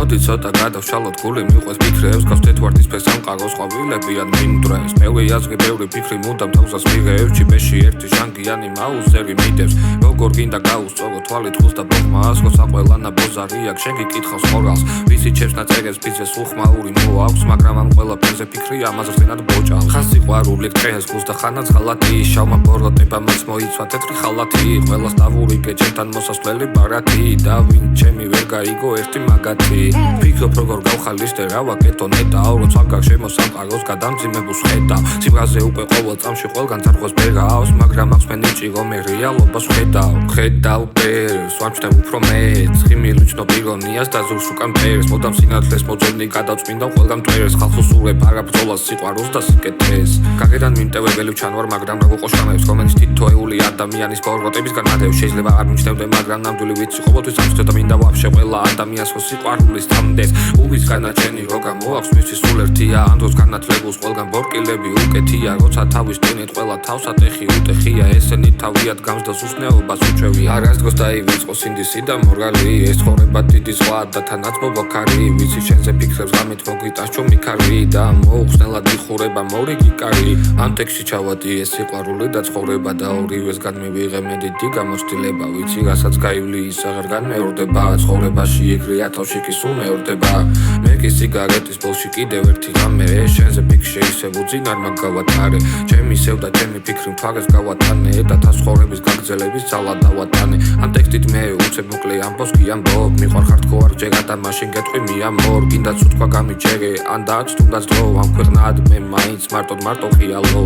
მოდი ცოტა გადავშალოთ გული მიყვეს ფიქრებს გავს თეთვარდის ფესამ ყაროს ყვავილები ან მინდვრებს მევი აზრი ბევრი ფიქრი მუდამ თავსას მიღებს ჩიპეში ერთი ჟანგიანი მაუსერი მიდევს როგორ გინდა გაუსწორო თვალით ხულს და ბოღმა ასკოს აყველანა ბოზარი აქ შენ გიკითხავს ხორალს ვისი ჩემს ნაწერებს ფიცეს უხმაური მოაქვს მაგრამ ამ ყველაფერზე ფიქრი ამაზრდენად ბოჭალ ხან სიყვარული გწეს გულს და ხანაც ხალათი შავმა ბოროტება მას მოიცვა თეთრი ხალათი ყველას დავურიგე ჩემთან მოსასვლელი ბარათი და ვინ ჩემი ვერ გაიგო ერთი მაგათი ფიქრობ როგორ გავხალისდე რა ვაკეთო ნეტავ როცა გაგ შემოსამყაროს გადამძიმებულს ხედავ სიმღაზე უკვე ყოველ წამში ყველგან ძარღვას ბერავს მაგრამ აქვს მე ნიჭირო მე რეალობას ხედავ პერს ვამჩნევ უფრო მეც ხიმილი ვჩნობ ირონიას და ზურს უკან პერს მოდამ სინათლეს მოძებნი გადავწმინდა ყველგან მტვერს ხალხს უსურვებ არა ბრძოლას სიყვარულს და სიკეთეს გაგედან მიმტევებელი ვჩანვარ მაგრამ რა გოყოშანებს რომელიც თითოეული ადამიანის ბოროტებისგან ადევს შეიძლება არ მიჩნევდე მაგრამ ნამდვილი ვიცი ყოველთვის ამცდე და მინდა ვაფშე ყველა ადამიანს ხო სიყვარულის თამდეს უბის განაჩენი რო გამოაქვს მისი სულ ერთია ამ დროს განათლებულს ყველგან ბორკილები უკეთია როცა თავის ტვინით ყველა თავსატეხი უტეხია ესენი თავიად გავს და სუსნეობას უჩვევია არას დროს დაივიწყო სინდისი და მორალი ეს ცხოვრება დიდი ზღვა და თანაც ბობოქარი ვიცი შენზე ფიქრებს ღამით მოგვიტანს ჩუმი ქარი და მოუხსნელად იხურება მორიგი კარი ამ ტექსტში ჩავადი ეს სიყვარული და ცხოვრება და ორივესგან მივიღე მე დიდი გამოცდილება ვიცი რასაც გაივლი ის აღარ განმეორდება ცხოვრებაში ეგრეა თავში კი სულ მეორდება მე კი სიგარეტის ბოლში კიდევ ერთი ღამე შენზე ფიქრში ისევ უძინარ მაგ გავატარე ჩემი ისევ და ჩემი ფიქრი მთვარეს გავატანე და თასხოვრების გაგრძელების ძალა დავატანე ამ ტექსტით მე უცებ მოკლე ამბობს კი ამბობ მიყვარ ხარდქოარ ჯერა და მაშინ გეტყვი მიამორ გინდა ცუცქვა გამიჩერე ან დაც თუნდაც დრო ამ ქვეყნად მე მაინც მარტო ხიალო